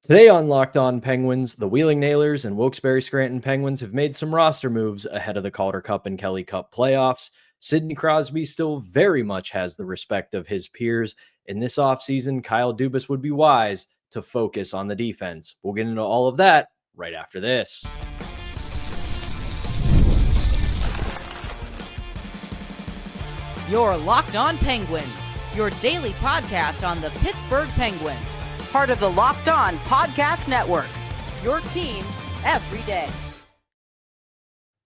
Today on Locked On Penguins, the Wheeling Nailers and Wilkes-Barre Scranton Penguins have made some roster moves ahead of the Calder Cup and Kelly Cup playoffs. Sidney Crosby still very much has the respect of his peers. In this offseason, Kyle Dubas would be wise to focus on the defense. We'll get into all of that right after this. You're Locked On Penguins, your daily podcast on the Pittsburgh Penguins. Part of the Locked On Podcast Network, your team every day.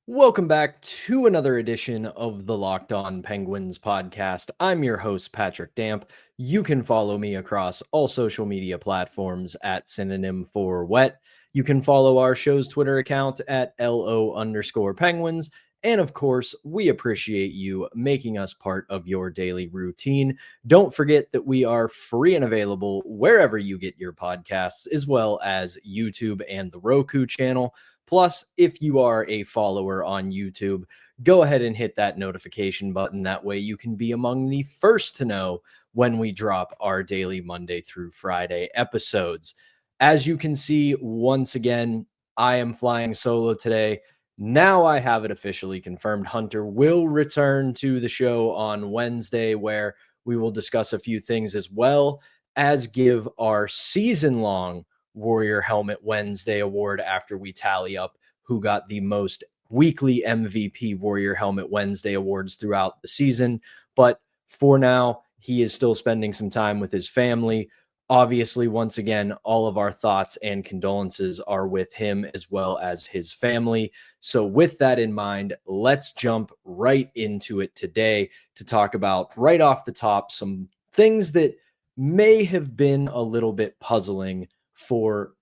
Welcome back to another edition of the Locked On Penguins podcast. I'm your host, Patrick Damp. You can follow me across all social media platforms at synonym for wet. You can follow our show's Twitter account at LO_Penguins. And of course, we appreciate you making us part of your daily routine. Don't forget that we are free and available wherever you get your podcasts, as well as YouTube and the Roku channel. Plus, if you are a follower on YouTube, go ahead and hit that notification button. That way you can be among the first to know when we drop our daily Monday through Friday episodes. As you can see, once again, I am flying solo today. Now I have it officially confirmed. Hunter will return to the show on Wednesday, where we will discuss a few things as well as give our season-long Warrior Helmet Wednesday award after we tally up who got the most weekly MVP Warrior Helmet Wednesday awards throughout the season. But for now, he is still spending some time with his family. Obviously, once again, all of our thoughts and condolences are with him as well as his family. So with that in mind, let's jump right into it today to talk about right off the top some things that may have been a little bit puzzling for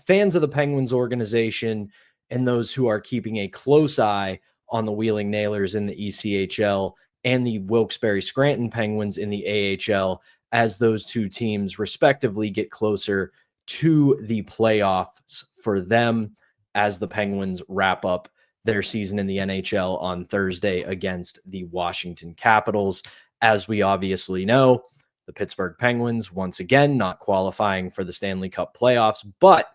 fans of the Penguins organization and those who are keeping a close eye on the Wheeling Nailers in the ECHL and the Wilkes-Barre Scranton Penguins in the AHL, as those two teams respectively get closer to the playoffs for them as the Penguins wrap up their season in the NHL on Thursday against the Washington Capitals. As we obviously know, the Pittsburgh Penguins, once again, not qualifying for the Stanley Cup playoffs, but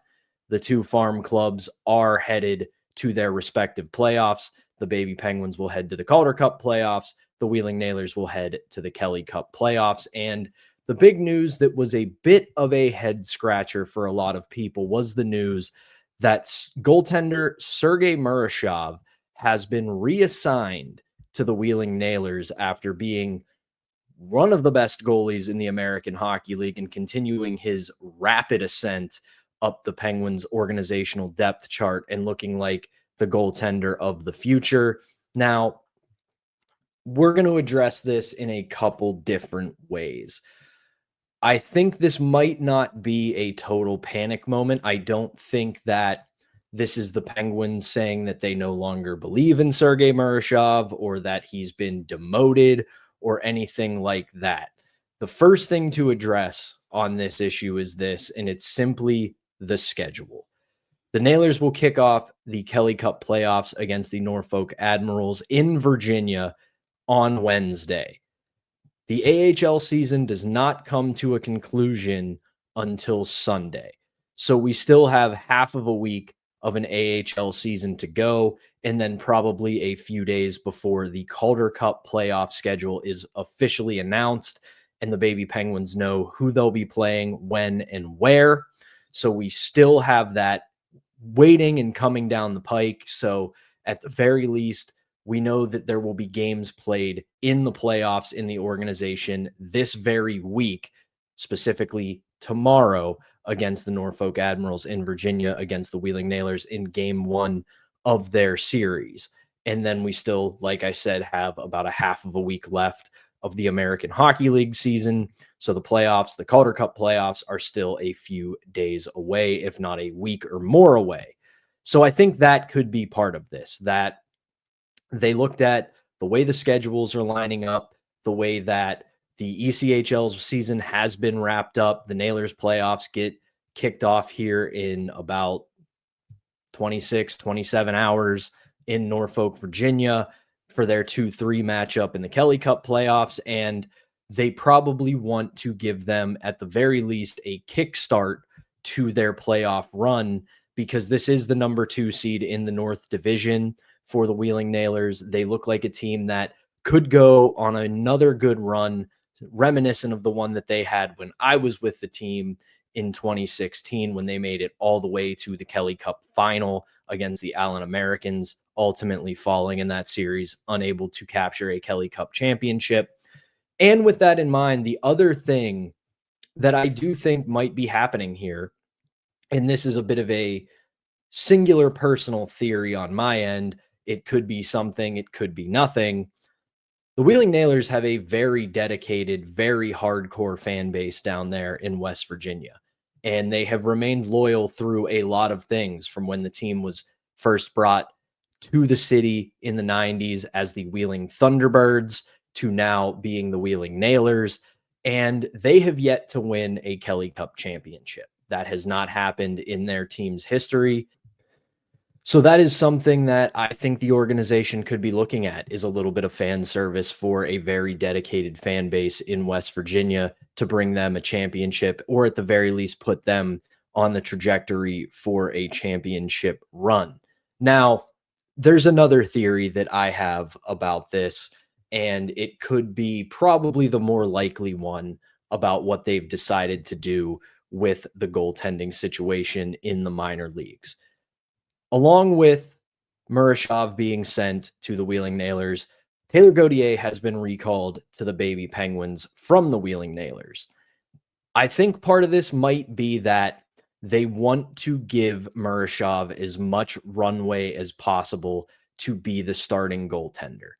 the two farm clubs are headed to their respective playoffs. The Baby Penguins will head to the Calder Cup playoffs. The Wheeling Nailers will head to the Kelly Cup playoffs. And the big news that was a bit of a head scratcher for a lot of people was the news that goaltender Sergei Murashov has been reassigned to the Wheeling Nailers after being one of the best goalies in the American Hockey League and continuing his rapid ascent up the Penguins organizational depth chart and looking like the goaltender of the future. Now, we're going to address this in a couple different ways. I think this might not be a total panic moment. I don't think that this is the Penguins saying that they no longer believe in Sergei Murashov or that he's been demoted or anything like that. The first thing to address on this issue is this, and it's simply the schedule. The Nailers will kick off the Kelly Cup playoffs against the Norfolk Admirals in Virginia on Wednesday. The AHL season does not come to a conclusion until Sunday. So we still have half of a week of an AHL season to go, and then probably a few days before the Calder Cup playoff schedule is officially announced and the Baby Penguins know who they'll be playing, when, and where. So we still have that waiting and coming down the pike. So at the very least, we know that there will be games played in the playoffs in the organization this very week, specifically tomorrow against the Norfolk Admirals in Virginia against the Wheeling Nailers in game one of their series. And then we still, like I said, have about a half of a week left of the American Hockey League season. So the playoffs, the Calder Cup playoffs, are still a few days away, if not a week or more away. So I think that could be part of this, that they looked at the way the schedules are lining up, the way that the ECHL season has been wrapped up. The Nailers playoffs get kicked off here in about 26, 27 hours in Norfolk, Virginia for their 2-3 matchup in the Kelly Cup playoffs. And they probably want to give them, at the very least, a kickstart to their playoff run, because this is the number 2 seed in the North Division for the Wheeling Nailers. They look like a team that could go on another good run, reminiscent of the one that they had when I was with the team in 2016, when they made it all the way to the Kelly Cup final against the Allen Americans, ultimately falling in that series, unable to capture a Kelly Cup championship. And with that in mind, the other thing that I do think might be happening here, and this is a bit of a singular personal theory on my end, it could be something, it could be nothing. The Wheeling Nailers have a very dedicated, very hardcore fan base down there in West Virginia. And they have remained loyal through a lot of things, from when the team was first brought to the city in the 90s as the Wheeling Thunderbirds to now being the Wheeling Nailers. And they have yet to win a Kelly Cup championship. That has not happened in their team's history. So that is something that I think the organization could be looking at, is a little bit of fan service for a very dedicated fan base in West Virginia to bring them a championship, or at the very least put them on the trajectory for a championship run. Now, there's another theory that I have about this, and it could be probably the more likely one, about what they've decided to do with the goaltending situation in the minor leagues. Along with Murashov being sent to the Wheeling Nailers, Taylor Gauthier has been recalled to the Baby Penguins from the Wheeling Nailers. I think part of this might be that they want to give Murashov as much runway as possible to be the starting goaltender.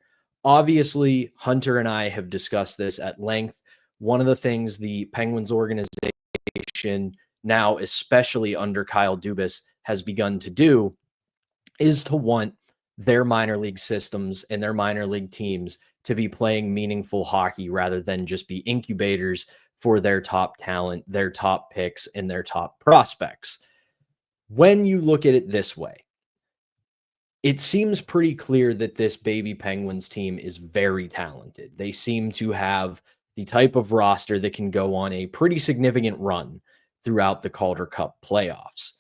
Obviously, Hunter and I have discussed this at length. One of the things the Penguins organization, now especially under Kyle Dubas, has begun to do is to want their minor league systems and their minor league teams to be playing meaningful hockey rather than just be incubators for their top talent, their top picks, and their top prospects. When you look at it this way, it seems pretty clear that this Baby Penguins team is very talented. They seem to have the type of roster that can go on a pretty significant run throughout the Calder Cup playoffs.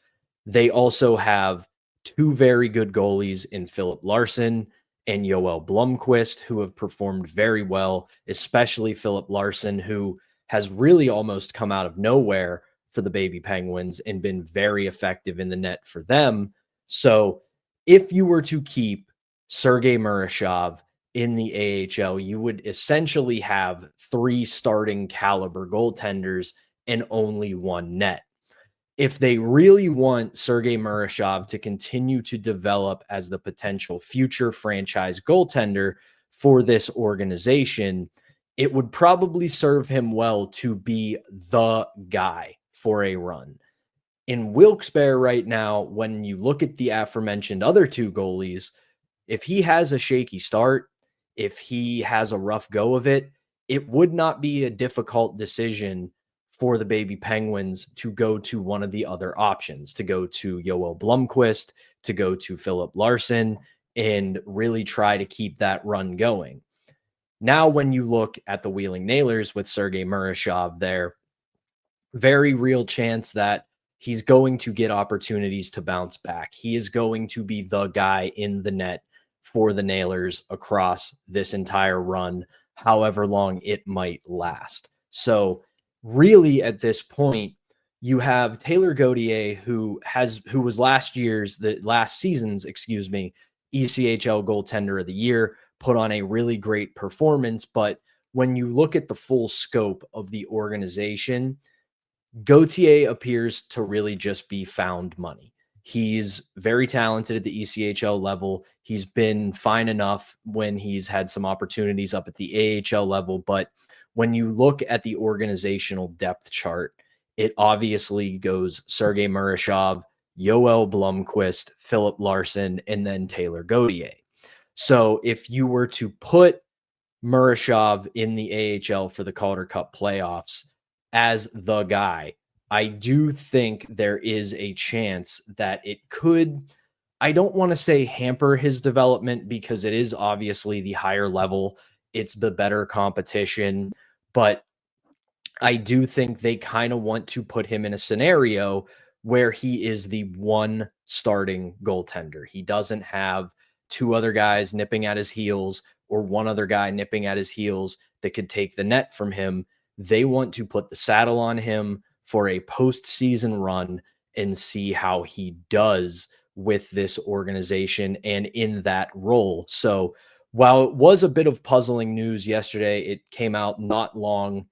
They also have 2 very good goalies in Philip Larson and Yoel Blomqvist, who have performed very well, especially Philip Larson, who has really almost come out of nowhere for the Baby Penguins and been very effective in the net for them. So if you were to keep Sergei Murashov in the AHL, you would essentially have 3 starting caliber goaltenders and only 1 net. If they really want Sergei Murashov to continue to develop as the potential future franchise goaltender for this organization, it would probably serve him well to be the guy for a run. In Wilkes-Barre right now, when you look at the aforementioned other 2 goalies, if he has a shaky start, if he has a rough go of it, it would not be a difficult decision for the Baby Penguins to go to one of the other options, to go to Yoel Blomqvist, to go to Philip Larson, and really try to keep that run going. Now, when you look at the Wheeling Nailers with Sergei Murashov there, very real chance that he's going to get opportunities to bounce back. He is going to be the guy in the net for the Nailers across this entire run, however long it might last. So really, at this point, you have Taylor Gauthier, who was last season's ECHL goaltender of the year, put on a really great performance. But when you look at the full scope of the organization, Gauthier appears to really just be found money. He's very talented at the ECHL level. He's been fine enough when he's had some opportunities up at the AHL level. But when you look at the organizational depth chart, it obviously goes Sergei Murashov, Yoel Blomqvist, Philip Larson, and then Taylor Gauthier. So if you were to put Murashov in the AHL for the Calder Cup playoffs as the guy, I do think there is a chance that it could, I don't want to say hamper his development, because it is obviously the higher level. It's the better competition. But I do think they kind of want to put him in a scenario where he is the one starting goaltender. He doesn't have two other guys nipping at his heels or one other guy nipping at his heels that could take the net from him. They want to put the saddle on him for a postseason run and see how he does with this organization and in that role. So while it was a bit of puzzling news yesterday, it came out not long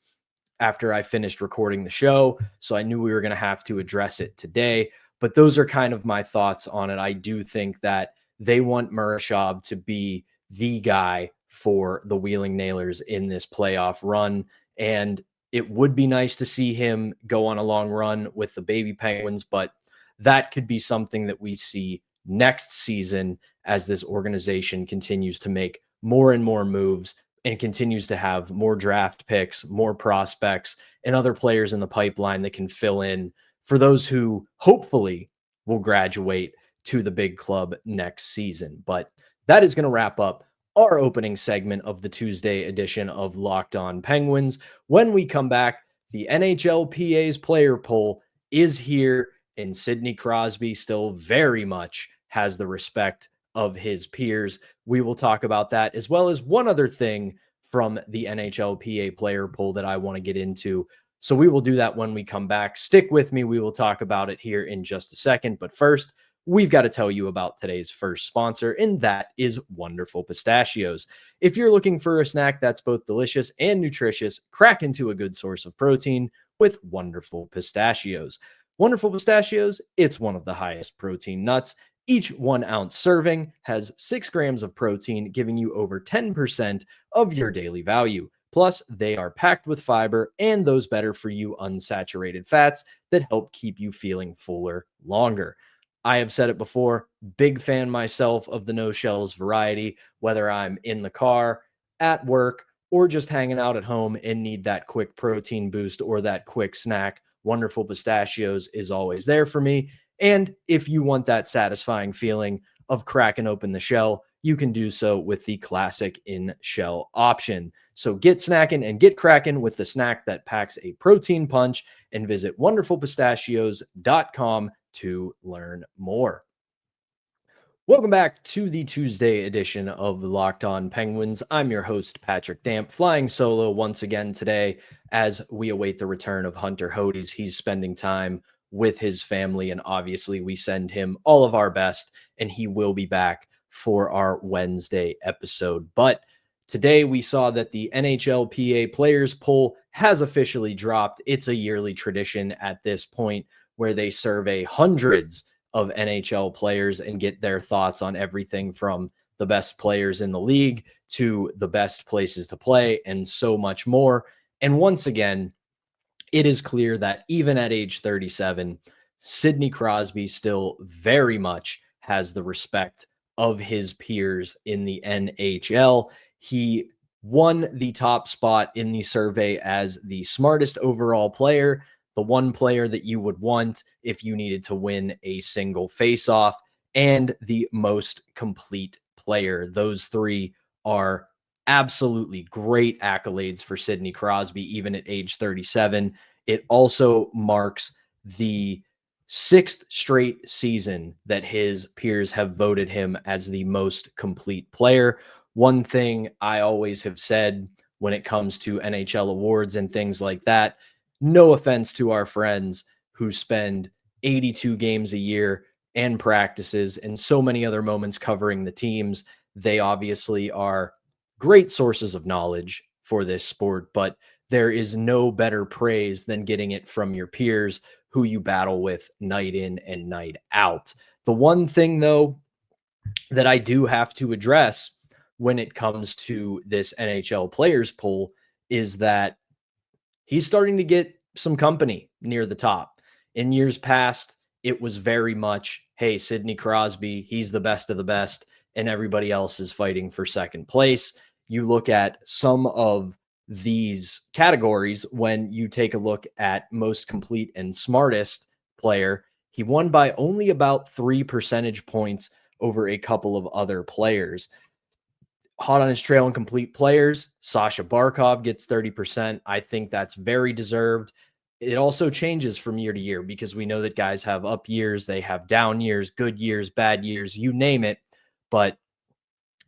after I finished recording the show. So I knew we were going to have to address it today. But those are kind of my thoughts on it. I do think that they want Murashov to be the guy for the Wheeling Nailers in this playoff run. And it would be nice to see him go on a long run with the baby Penguins, but that could be something that we see next season as this organization continues to make more and more moves and continues to have more draft picks, more prospects, and other players in the pipeline that can fill in for those who hopefully will graduate to the big club next season. But that is going to wrap up our opening segment of the Tuesday edition of Locked On Penguins. When we come back, the NHLPA's player poll is here, and Sidney Crosby still very much has the respect of his peers. We will talk about that, as well as one other thing from the NHLPA player poll that I want to get into. So we will do that when we come back. Stick with me. We will talk about it here in just a second. But first, we've got to tell you about today's first sponsor, and that is Wonderful Pistachios. If you're looking for a snack that's both delicious and nutritious, crack into a good source of protein with Wonderful Pistachios. Wonderful Pistachios, it's one of the highest protein nuts. Each 1 ounce serving has 6 grams of protein, giving you over 10% of your daily value. Plus, they are packed with fiber and those better for you unsaturated fats that help keep you feeling fuller longer. I have said it before, big fan myself of the no shells variety, whether I'm in the car, at work, or just hanging out at home and need that quick protein boost or that quick snack. Wonderful Pistachios is always there for me. And if you want that satisfying feeling of cracking open the shell, you can do so with the classic in-shell option. So get snacking and get cracking with the snack that packs a protein punch, and visit wonderfulpistachios.com to learn more. Welcome back to the Tuesday edition of the Locked On Penguins. I'm your host, Patrick Damp, flying solo once again today as we await the return of Hunter Hodes. He's spending time with his family, and obviously we send him all of our best, and he will be back for our Wednesday episode. But today we saw that the NHLPA Players Poll has officially dropped. It's a yearly tradition at this point where they survey hundreds of NHL players and get their thoughts on everything from the best players in the league to the best places to play and so much more. And once again, it is clear that even at age 37, Sidney Crosby still very much has the respect of his peers in the NHL. He won the top spot in the survey as the smartest overall player, the one player that you would want if you needed to win a single faceoff, and the most complete player. Those three are absolutely great accolades for Sidney Crosby, even at age 37. It also marks the 6th straight season that his peers have voted him as the most complete player. One thing I always have said when it comes to NHL awards and things like that, no offense to our friends who spend 82 games a year and practices and so many other moments covering the teams. They obviously are great sources of knowledge for this sport, but there is no better praise than getting it from your peers who you battle with night in and night out. The one thing, though, that I do have to address when it comes to this NHL Players Poll is that he's starting to get some company near the top. In years past, it was very much, hey, Sidney Crosby, he's the best of the best, and everybody else is fighting for second place. You look at some of these categories when you take a look at most complete and smartest player, he won by only about 3 percentage points over a couple of other players. Hot on his trail and complete players, Sasha Barkov gets 30%. I think that's very deserved. It also changes from year to year because we know that guys have up years, they have down years, good years, bad years, you name it. But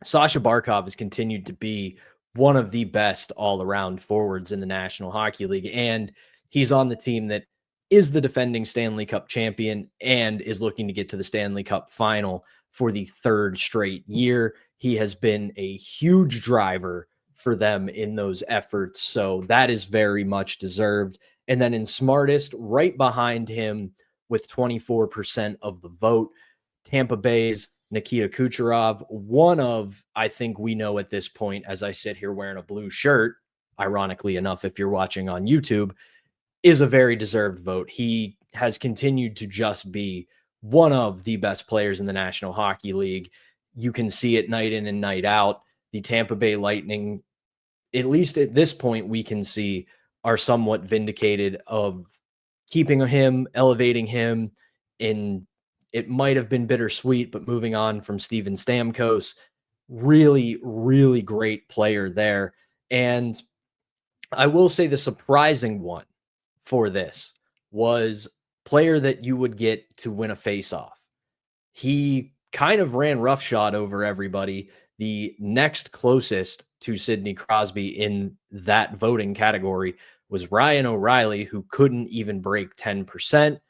Sasha Barkov has continued to be one of the best all-around forwards in the National Hockey League, and he's on the team that is the defending Stanley Cup champion and is looking to get to the Stanley Cup final for the third straight year. He has been a huge driver for them in those efforts, so that is very much deserved. And then in smartest, right behind him with 24% of the vote, Tampa Bay's Nikita Kucherov, one of, I think we know at this point, as I sit here wearing a blue shirt, ironically enough, if you're watching on YouTube, is a very deserved vote. He has continued to just be one of the best players in the National Hockey League. You can see it night in and night out. The Tampa Bay Lightning, at least at this point, we can see are somewhat vindicated of keeping him, elevating him. In it might have been bittersweet, but moving on from Steven Stamkos, really, really great player there. And I will say the surprising one for this was player that you would get to win a faceoff. He kind of ran roughshod over everybody. The next closest to Sidney Crosby in that voting category was Ryan O'Reilly, who couldn't even break 10%.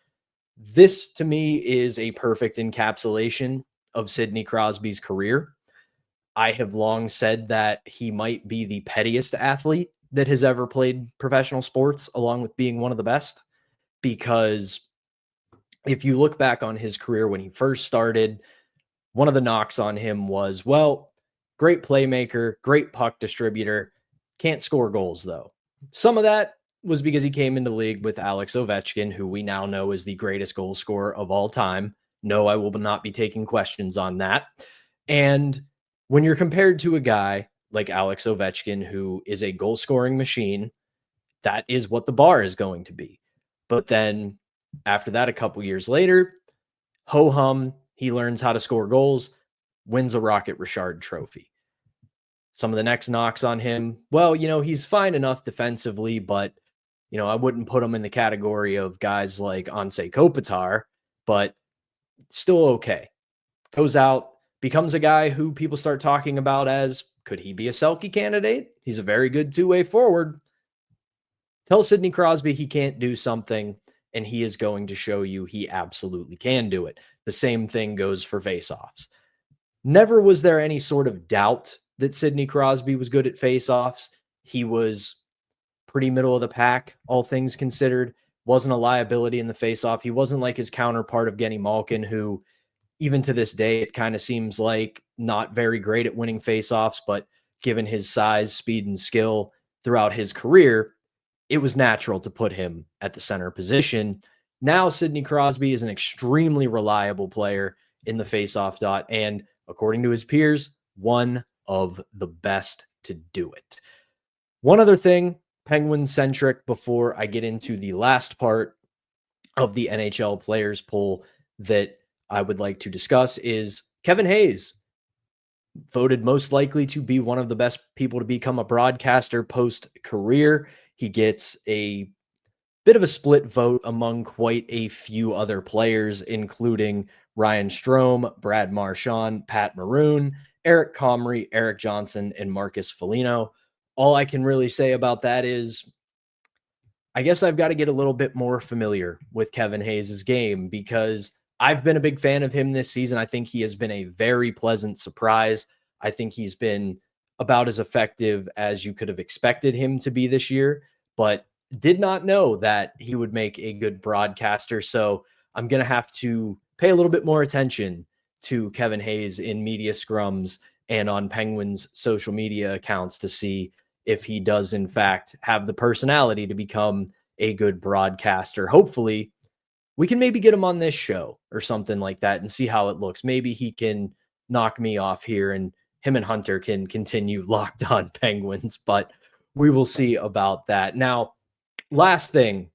This, to me, is a perfect encapsulation of Sidney Crosby's career. I have long said that he might be the pettiest athlete that has ever played professional sports, along with being one of the best, because if you look back on his career when he first started, one of the knocks on him was, well, great playmaker, great puck distributor, can't score goals, though. Some of that was because he came into the league with Alex Ovechkin, who we now know is the greatest goal scorer of all time. No, I will not be taking questions on that. And when you're compared to a guy like Alex Ovechkin, who is a goal-scoring machine, that is what the bar is going to be. But then after that, a couple years later, ho-hum, he learns how to score goals, wins a Rocket Richard trophy. Some of the next knocks on him, well, he's fine enough defensively, but, I wouldn't put him in the category of guys like Anze Kopitar, but still okay. Goes out, becomes a guy who people start talking about as, could he be a Selke candidate? He's a very good two-way forward. Tell Sidney Crosby he can't do something, and he is going to show you he absolutely can do it. The same thing goes for faceoffs. Never was there any sort of doubt that Sidney Crosby was good at faceoffs. He was pretty middle of the pack, all things considered. Wasn't a liability in the faceoff. He wasn't like his counterpart of Evgeny Malkin, who even to this day, it kind of seems like not very great at winning faceoffs, but given his size, speed, and skill throughout his career, it was natural to put him at the center position. Now, Sidney Crosby is an extremely reliable player in the faceoff dot, and according to his peers, one of the best to do it. One other thing, Penguin-centric, before I get into the last part of the NHL Players Poll that I would like to discuss is Kevin Hayes, voted most likely to be one of the best people to become a broadcaster post-career. He gets a bit of a split vote among quite a few other players, including Ryan Strome, Brad Marchand, Pat Maroon, Eric Comrie, Eric Johnson, and Marcus Foligno. All I can really say about that is I guess I've got to get a little bit more familiar with Kevin Hayes' game because I've been a big fan of him this season. I think he has been a very pleasant surprise. I think he's been about as effective as you could have expected him to be this year, but did not know that he would make a good broadcaster. So I'm going to have to pay a little bit more attention to Kevin Hayes in media scrums and on Penguins social media accounts to see if he does in fact have the personality to become a good broadcaster. Hopefully we can maybe get him on this show or something like that and see how it looks. Maybe he can knock me off here and him and Hunter can continue Locked On Penguins, but we will see about that. Now, last thing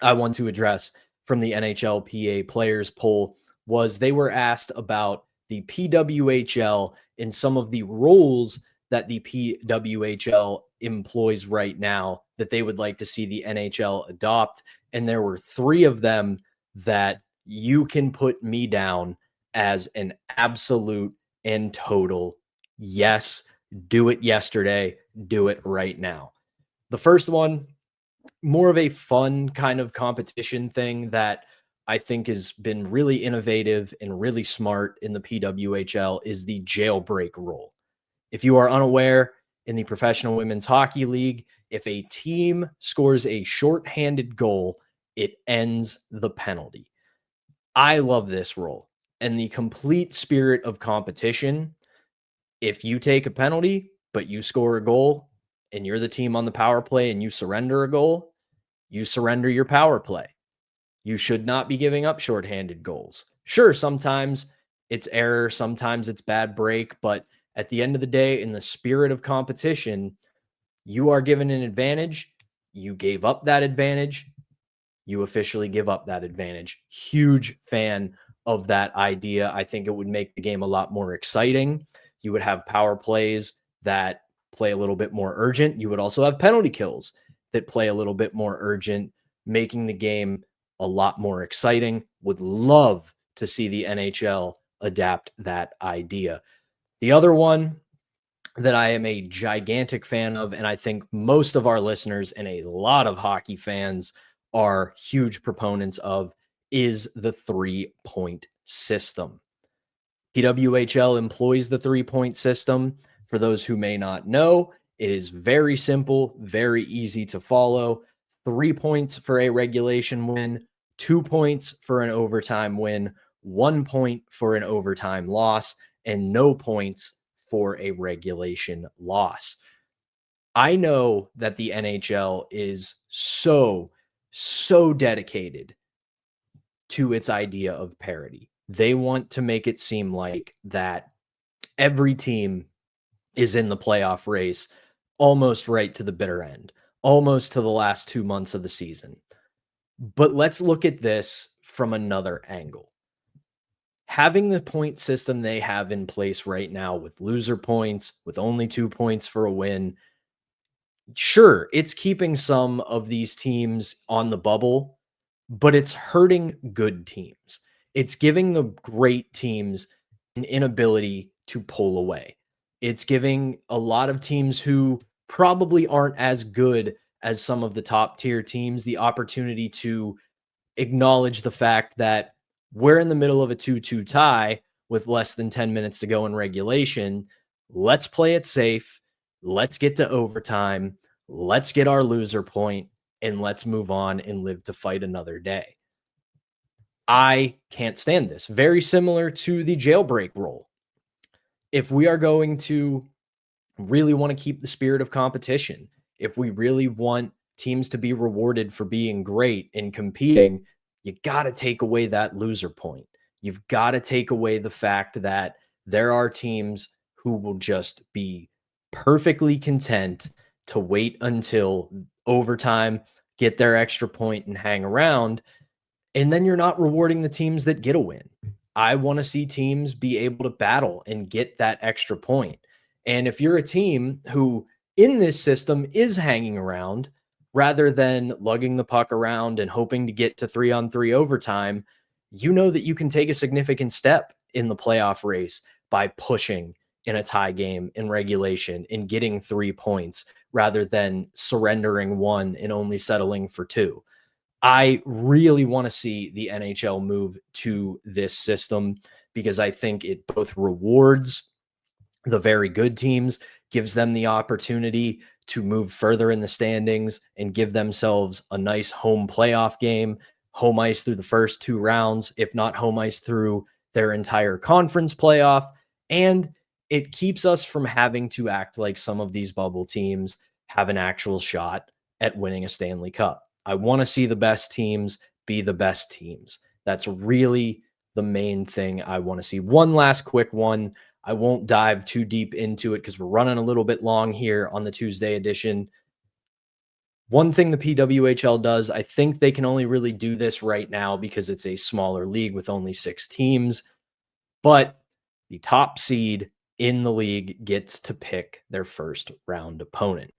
I want to address from the NHLPA Players Poll was they were asked about the PWHL and some of the roles that the PWHL employs right now that they would like to see the NHL adopt. And there were 3 of them that you can put me down as an absolute and total yes. Do it yesterday. Do it right now. The first one, more of a fun kind of competition thing that I think has been really innovative and really smart in the PWHL, is the jailbreak rule. If you are unaware, in the Professional Women's Hockey League, if a team scores a shorthanded goal, it ends the penalty. I love this rule. And the complete spirit of competition, if you take a penalty, but you score a goal and you're the team on the power play and you surrender a goal, you surrender your power play. You should not be giving up shorthanded goals. Sure, sometimes it's error, sometimes it's bad break, but at the end of the day, in the spirit of competition, you are given an advantage. You gave up that advantage. You officially give up that advantage. Huge fan of that idea. I think it would make the game a lot more exciting. You would have power plays that play a little bit more urgent. You would also have penalty kills that play a little bit more urgent, making the game a lot more exciting. Would love to see the NHL adapt that idea. The other one that I am a gigantic fan of, and I think most of our listeners and a lot of hockey fans are huge proponents of, is the 3-point system. PWHL employs the 3-point system. For those who may not know, it is very simple, very easy to follow. 3 points for a regulation win, 2 points for an overtime win, 1 point for an overtime loss, and no points for a regulation loss. I know that the NHL is so dedicated to its idea of parity. They want to make it seem like that every team is in the playoff race almost right to the bitter end, almost to the last 2 months of the season. But let's look at this from another angle. Having the point system they have in place right now with loser points, with only 2 points for a win, sure, it's keeping some of these teams on the bubble, but it's hurting good teams. It's giving the great teams an inability to pull away. It's giving a lot of teams who probably aren't as good as some of the top tier teams the opportunity to acknowledge the fact that we're in the middle of a 2-2 tie with less than 10 minutes to go in regulation. Let's play it safe. Let's get to overtime. Let's get our loser point, and let's move on and live to fight another day. I can't stand this. Very similar to the jailbreak rule. If we are going to really want to keep the spirit of competition, if we really want teams to be rewarded for being great and competing, you got to take away that loser point. You've got to take away the fact that there are teams who will just be perfectly content to wait until overtime, get their extra point and hang around. And then you're not rewarding the teams that get a win. I want to see teams be able to battle and get that extra point. And if you're a team who in this system is hanging around rather than lugging the puck around and hoping to get to 3-on-3 overtime, you know that you can take a significant step in the playoff race by pushing in a tie game in regulation and getting 3 points rather than surrendering 1 and only settling for 2. I really want to see the NHL move to this system because I think it both rewards the very good teams, gives them the opportunity to move further in the standings and give themselves a nice home playoff game, home ice through the first 2 rounds, if not home ice through their entire conference playoff. And it keeps us from having to act like some of these bubble teams have an actual shot at winning a Stanley Cup. I want to see the best teams be the best teams. That's really the main thing I want to see. One last quick one. I won't dive too deep into it because we're running a little bit long here on the Tuesday edition. One thing the PWHL does, I think they can only really do this right now because it's a smaller league with only 6 teams, but the top seed in the league gets to pick their first round opponent.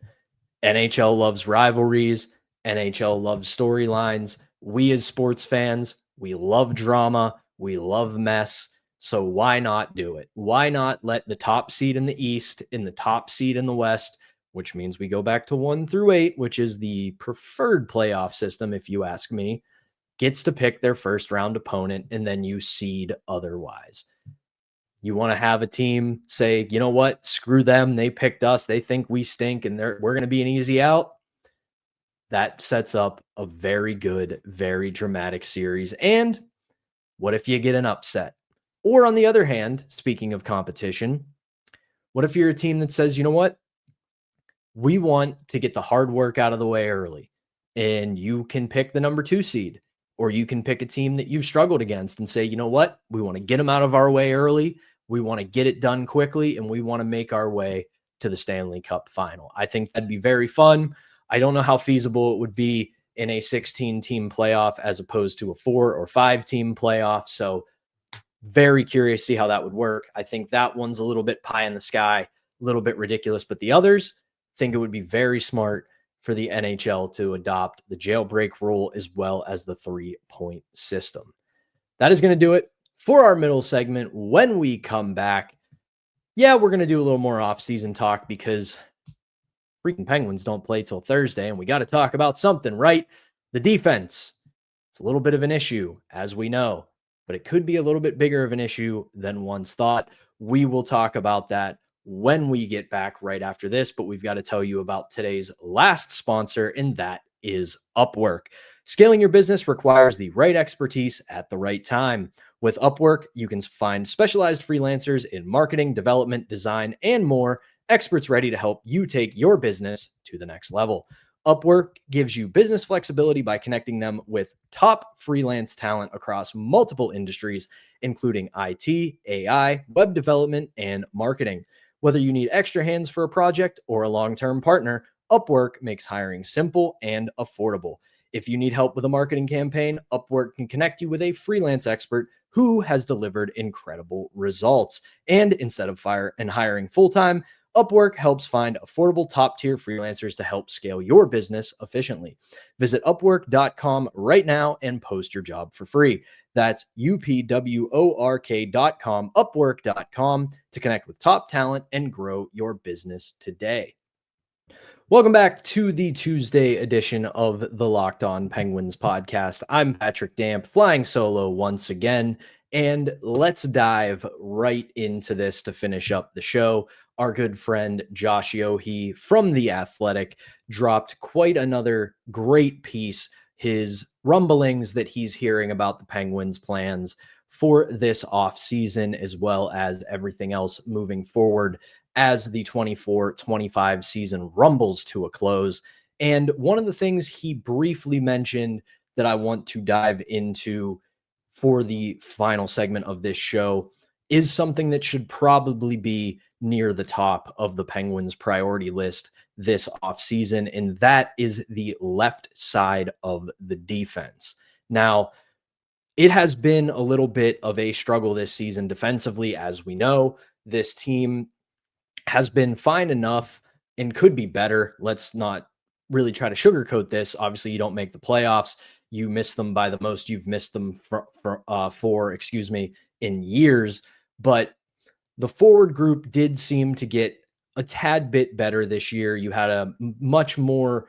NHL loves rivalries. NHL loves storylines. We as sports fans, we love drama. We love mess. So why not do it? Why not let the top seed in the East and the top seed in the West, which means we go back to 1 through 8, which is the preferred playoff system, if you ask me, gets to pick their first round opponent, and then you seed otherwise. You want to have a team say, you know what, screw them. They picked us. They think we stink and we're going to be an easy out. That sets up a very good, very dramatic series. And what if you get an upset? Or on the other hand, speaking of competition, what if you're a team that says, you know what, we want to get the hard work out of the way early, and you can pick the number 2 seed, or you can pick a team that you've struggled against and say, you know what, we want to get them out of our way early. We want to get it done quickly, and we want to make our way to the Stanley Cup final. I think that'd be very fun. I don't know how feasible it would be in a 16-team playoff as opposed to a 4 or 5-team playoff. So very curious to see how that would work. I think that one's a little bit pie in the sky, a little bit ridiculous, but the others think it would be very smart for the NHL to adopt the jailbreak rule as well as the 3-point system. That is going to do it for our middle segment. When we come back, we're going to do a little more off-season talk because freaking Penguins don't play till Thursday, and we got to talk about something, right? The defense. It's a little bit of an issue, as we know, but it could be a little bit bigger of an issue than once thought. We will talk about that when we get back right after this, but we've got to tell you about today's last sponsor, and that is Upwork. Scaling your business requires the right expertise at the right time. With Upwork, you can find specialized freelancers in marketing, development, design, and more, experts ready to help you take your business to the next level. Upwork gives you business flexibility by connecting them with top freelance talent across multiple industries, including IT, AI, web development, and marketing. Whether you need extra hands for a project or a long-term partner, Upwork makes hiring simple and affordable. If you need help with a marketing campaign, Upwork can connect you with a freelance expert who has delivered incredible results. And instead of hiring full-time, Upwork helps find affordable top-tier freelancers to help scale your business efficiently. Visit Upwork.com right now and post your job for free. That's UPWORK.com, Upwork.com, to connect with top talent and grow your business today. Welcome back to the Tuesday edition of the Locked On Penguins podcast. I'm Patrick Damp, flying solo once again, and let's dive right into this to finish up the show. Our good friend Josh Yohe from The Athletic dropped quite another great piece, his rumblings that he's hearing about the Penguins' plans for this offseason, as well as everything else moving forward as the 24-25 season rumbles to a close. And one of the things he briefly mentioned that I want to dive into for the final segment of this show is something that should probably be near the top of the Penguins' priority list this offseason, and that is the left side of the defense. Now, it has been a little bit of a struggle this season defensively. As we know, this team has been fine enough and could be better. Let's not really try to sugarcoat this. Obviously, you don't make the playoffs. You miss them by the most you've missed them for in years. But the forward group did seem to get a tad bit better this year. You had a much more,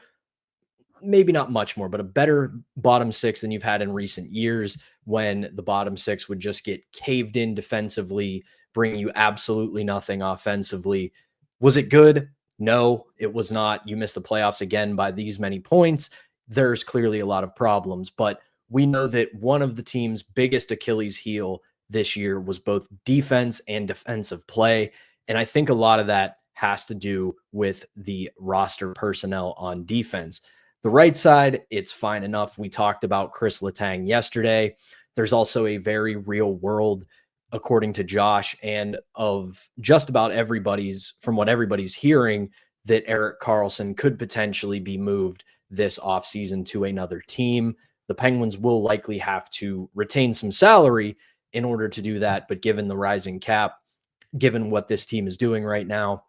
maybe not much more, but a better bottom six than you've had in recent years, when the bottom six would just get caved in defensively, bring you absolutely nothing offensively. Was it good? No, it was not. You missed the playoffs again by these many points. There's clearly a lot of problems, but we know that one of the team's biggest Achilles heel this year was both defense and defensive play. And I think a lot of that has to do with the roster personnel on defense. The right side, it's fine enough. We talked about Chris Letang yesterday. There's also a very real world, according to Josh, and of just about from what everybody's hearing, that Erik Karlsson could potentially be moved this offseason to another team. The Penguins will likely have to retain some salary in order to do that, but given the rising cap, given what this team is doing right now.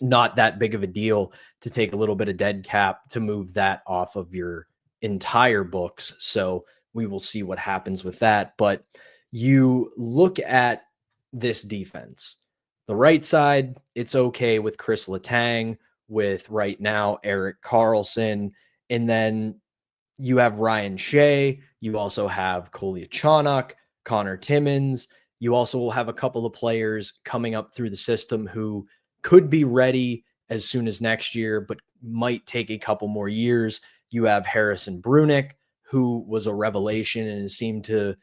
Not that big of a deal to take a little bit of dead cap to move that off of your entire books. So we will see what happens with that. But you look at this defense, the right side, it's okay with Chris Letang, with right now Erik Karlsson, and then you have Ryan Shea. You also have Kolyachonok, Connor Timmins. You also will have a couple of players coming up through the system who could be ready as soon as next year, but might take a couple more years. You have Harrison Brunick, who was a revelation and seemed to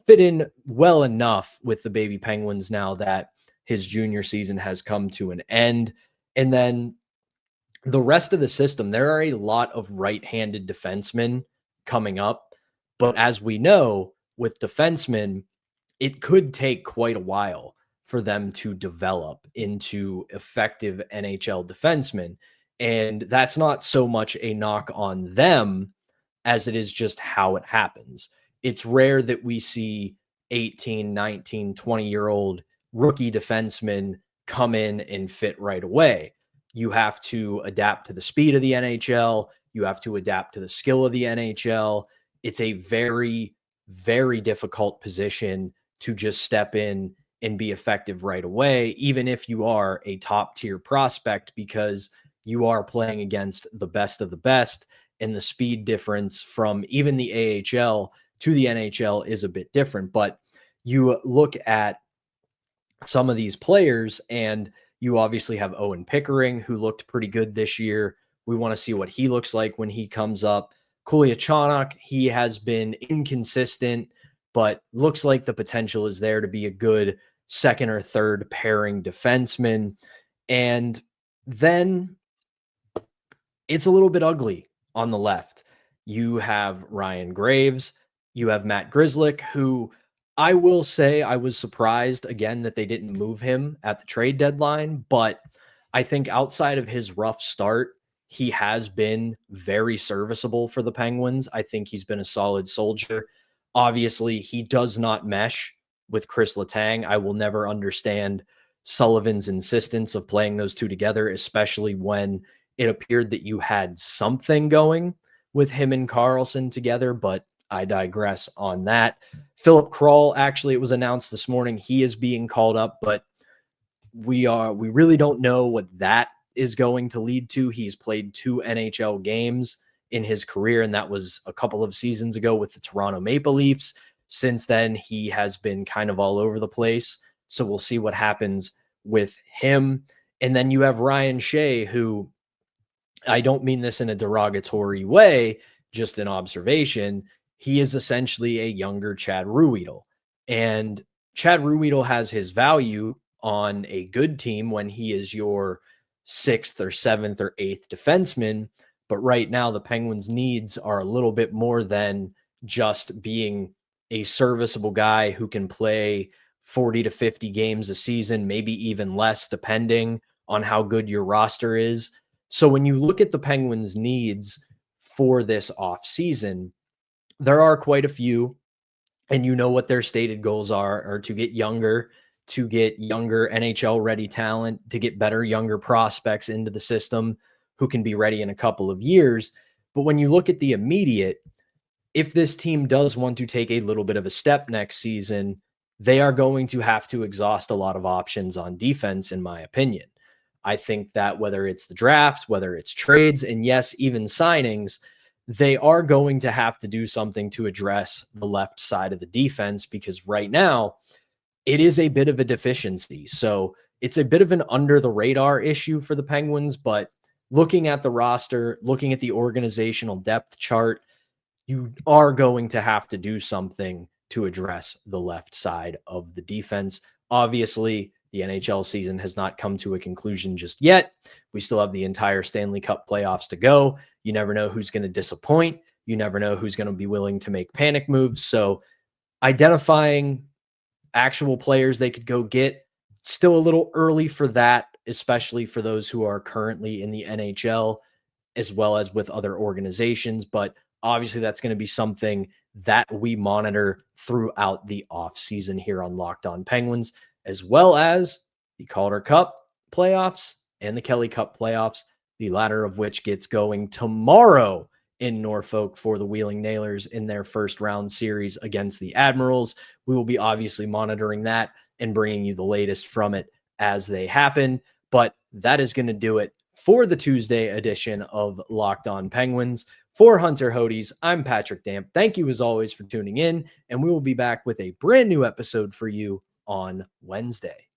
fit in well enough with the baby Penguins now that his junior season has come to an end. And then the rest of the system, there are a lot of right-handed defensemen coming up. But as we know, with defensemen, it could take quite a while for them to develop into effective NHL defensemen. And that's not so much a knock on them as it is just how it happens. It's rare that we see 18, 19, 20-year-old rookie defensemen come in and fit right away. You have to adapt to the speed of the NHL. You have to adapt to the skill of the NHL. It's a very, very difficult position to just step in and be effective right away, even if you are a top tier prospect, because you are playing against the best of the best. And the speed difference from even the AHL to the NHL is a bit different. But you look at some of these players, and you obviously have Owen Pickering, who looked pretty good this year. We want to see what he looks like when he comes up. Kolyachonok, he has been inconsistent, but looks like the potential is there to be a good second or third pairing defenseman. And then it's a little bit ugly on the left. You have Ryan Graves, you have Matt Grzelcyk, who I will say I was surprised again that they didn't move him at the trade deadline, but I think outside of his rough start, he has been very serviceable for the Penguins. I think he's been a solid soldier. Obviously, he does not mesh with Chris Letang. I will never understand Sullivan's insistence of playing those two together, especially when it appeared that you had something going with him and Karlsson together, but I digress on that. Philip Kral, actually, it was announced this morning, he is being called up, but we really don't know what that is going to lead to. He's played 2 NHL games in his career, and that was a couple of seasons ago with the Toronto Maple Leafs. Since then, he has been kind of all over the place. So we'll see what happens with him. And then you have Ryan Shea, who, I don't mean this in a derogatory way, just an observation. He is essentially a younger Chad Ruhwedel. And Chad Ruhwedel has his value on a good team when he is your 6th or 7th or 8th defenseman. But right now, the Penguins' needs are a little bit more than just being a serviceable guy who can play 40 to 50 games a season, maybe even less, depending on how good your roster is. So when you look at the Penguins' needs for this offseason, there are quite a few, and you know what their stated goals are to get younger NHL-ready talent, to get better younger prospects into the system who can be ready in a couple of years. But when you look at the immediate, if this team does want to take a little bit of a step next season, they are going to have to exhaust a lot of options on defense, in my opinion. I think that whether it's the draft, whether it's trades, and yes, even signings, they are going to have to do something to address the left side of the defense, because right now it is a bit of a deficiency. So it's a bit of an under the radar issue for the Penguins, but looking at the roster, looking at the organizational depth chart, you are going to have to do something to address the left side of the defense. Obviously, the NHL season has not come to a conclusion just yet. We still have the entire Stanley Cup playoffs to go. You never know who's going to disappoint. You never know who's going to be willing to make panic moves. So identifying actual players they could go get, still a little early for that, especially for those who are currently in the NHL as well as with other organizations. But obviously that's going to be something that we monitor throughout the offseason here on Locked On Penguins. as well as the Calder Cup playoffs and the Kelly Cup playoffs, the latter of which gets going tomorrow in Norfolk for the Wheeling Nailers in their first round series against the Admirals. We will be obviously monitoring that and bringing you the latest from it as they happen. But that is going to do it for the Tuesday edition of Locked On Penguins. For Hunter Hodes, I'm Patrick Damp. Thank you as always for tuning in, and we will be back with a brand new episode for you on Wednesday.